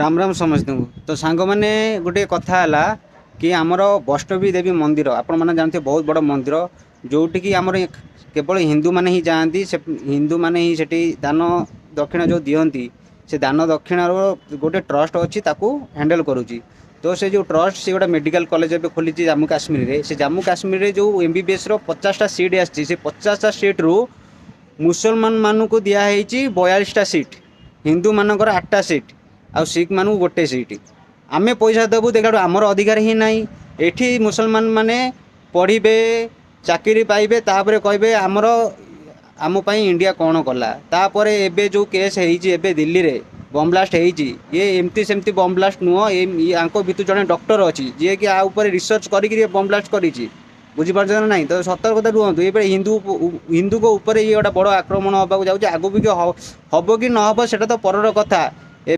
राम राम समस्त को तो सांग मैंने गोटे कथा है कि आमर वैष्णवी देवी मंदिर आपण मैंने जानते बहुत बड़ मंदिर जोटि कि आमर केवल हिंदू मैंने ही जाती से हिंदू मैंने ही सेठी दान दक्षिण जो दियंती से दान दक्षिण गोटे ट्रस्ट अच्छी हैंडल करुच्ची तो से जो ट्रस्ट से गोटे मेडिकल कॉलेज एवं खोली जम्मू काश्मीर रे से जम्मू काश्मीर रे जो एमबीबीएस रो 50टा सीट आसी से 50टा सीट रु मुसलमान मानू को दिखाई 42टा सीट हिंदू मानकर 8टा सीट आ सिख मानू गोटे सीट आमे पैसा देबू देखा आमर अधिकार ही नहीं एठी मुसलमान माने पढ़े चाकरी पाइबे तापर कहे आमर आम इंडिया कौन कला तापर एबे जो केस है दिल्ली रे बम ब्लास्ट ये एमती सेमती बम ब्लास्ट नुह या भितर जड़े डॉक्टर अच्छी जी कि आपर रिसर्च करी बम ब्लास्ट कर बुझीपार ना नहीं तो सतर्कता रुहतु ये हिंदू हिंदू को ऊपर ये गोटे बड़ आक्रमण हाँक जाऊँगी आगू भी हम कि न हम से तो परर कथा